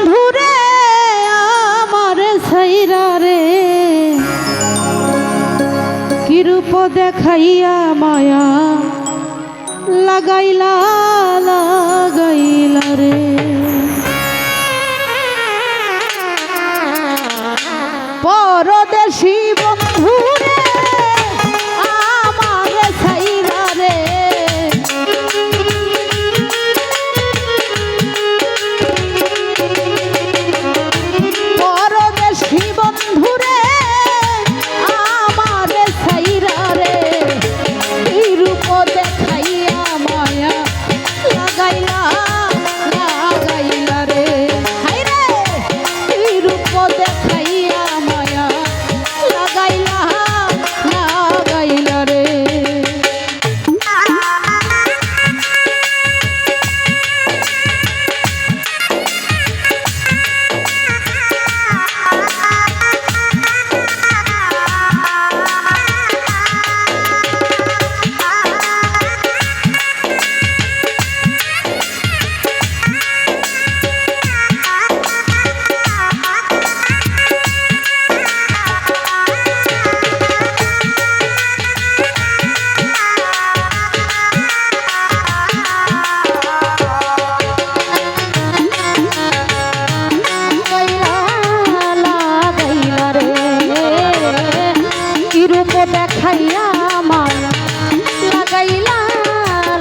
বন্ধুরে আমার ছাইরা রে কি রূপ দেখাইয়া মায়া লাগাইলা লাগাইলা রে পরদেশী বন্ধুরে আমার ছাইরা রে পরদেশী বন্ধুরে আমার ছাইরা রে এই রূপ দেখাইয়া মায়া লাগাইলা লাগাইলা রে হায় রে এই রূপ দেখাইয়া মায়া লাগাইলা লাগাইলা রে দেখাইয়া মায়া লাগাইলা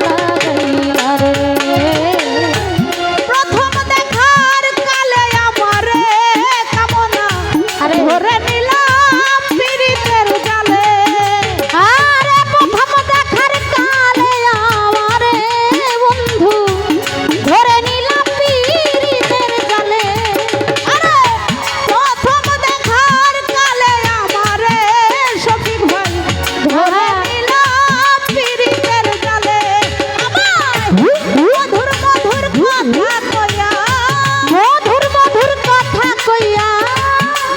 লাগাইলা রে প্রথম দেখার কালে আমারে কামনা আরে ধরে নিলাম পীড়িতের জালে আরে প্রথম দেখার কালে আমারে বন্ধু ধরে নিলাম পীড়িতের জালে আরে প্রথম দেখার কালে আমারে সখী ভাই ধরে নিলাম পীড়িতের জালে আমায় মধুর মধুর কথা কইয়া মধুর মধুর কথা কইয়া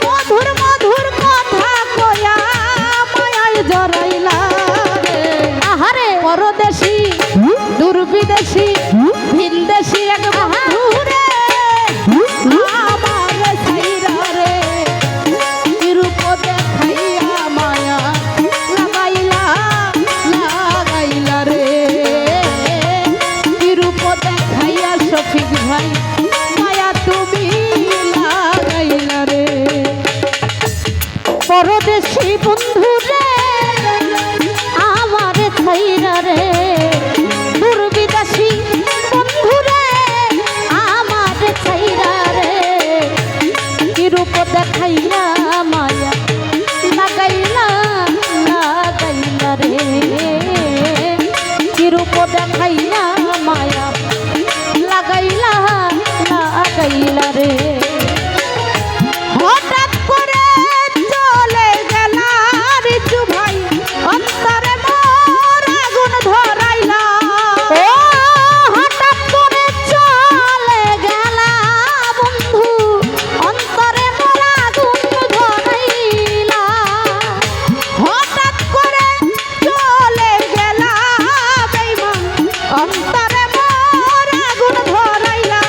মধুর মধুর কথা কইয়া মায়ায় জড়াইলা রে আহারে পরদেশী দূরবিদেশী ভিনদেশী এক বন্ধুরে আমার ছাইরা রে কি রূপ দেখাইয়া মায়া লাগাইলা লাগাইলা রে কি রূপ দেখাইয়া শফিক ভাই মায়া তুমি লাগাইলা রে পরদেশী বন্ধুরে আমার ছাইরা রে দূরবিদেশী বন্ধুরে আমার ছাইরা রে কি রূপ দেখাইয়া মায়া লাগাইলা লাগাইলা রে কি রূপ দেখাইয়া মায়া লাগাইলা লাগাইলা রে হঠাৎ করে চলে গেলা রিচু ভাই অন্তরে মোর আগুন ধরাইলা ও হঠাৎ করে চলে গেলা বন্ধু অন্তরে মোর আগুন ধরাইলা হঠাৎ করে চলে গেলা বেঈমান অন্তরে মোর আগুন ধরাইলা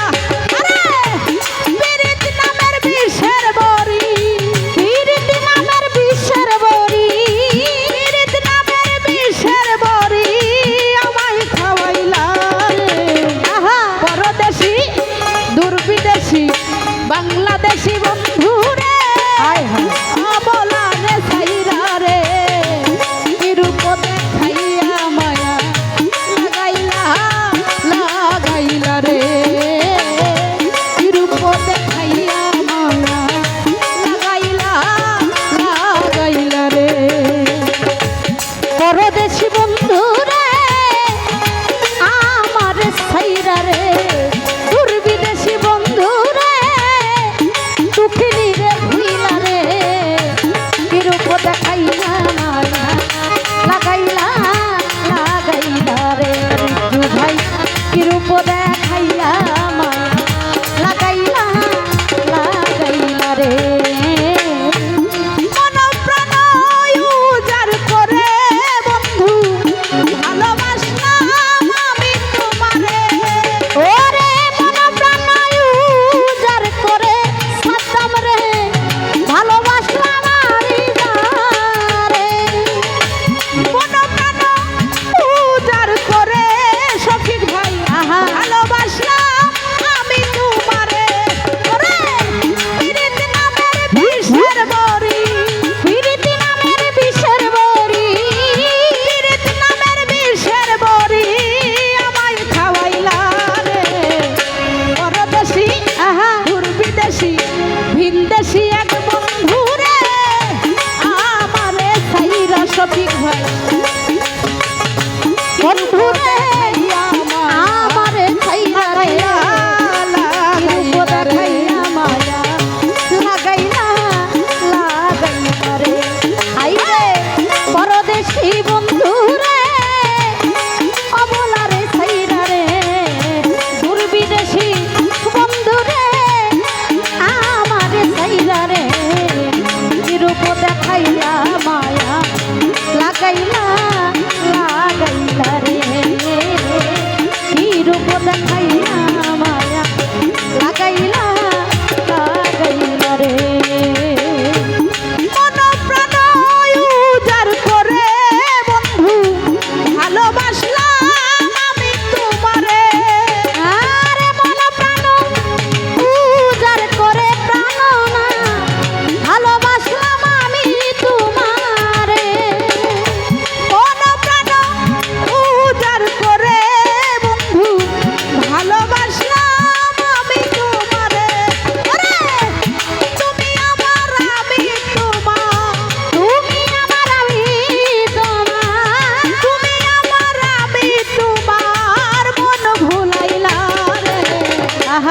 আরে পীড়িত নামের বিষের বড়ি পীড়িত নামের বিষের বড়ি পীড়িত নামের বিষের বড়ি আমায় খাওয়াইলা রে আহা পরদেশী দূরবিদেশী বাংলাদেশী বন্ধুরে হায় হায় বলা রে ছাইরা রে কি রূপ দেখাইয়া মায়া লাগাইলা লাগাইলা রে কি রূপ দেখাইয়া মায়া লাগাইলা লাগাইলা রে পরদেশী বন্ধুরে আমার ছাইরা রে দূরবিদেশী বন্ধুরে দুঃখিনী রে ভুইলা রে কি রূপ দেখাইয়া মায়া লাগাইলা লাগাইলা রে রিজু ভাই কি রূপ দেখাইয়া মায়া লাগাইলা লাগাইলা রে মন প্রাণ উজাড় করে বন্ধু ভালোবাসলাম আমি তোমারে ওরে মন প্রাণ উজাড়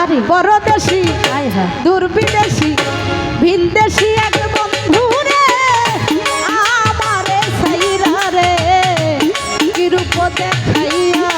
পারি পরদেশি আয় হ্যাঁ দুর্বিদেশি ভিনদেশি এক বন্ধু রে আমারে সাইরা রে কি রূপ দেখাইয়া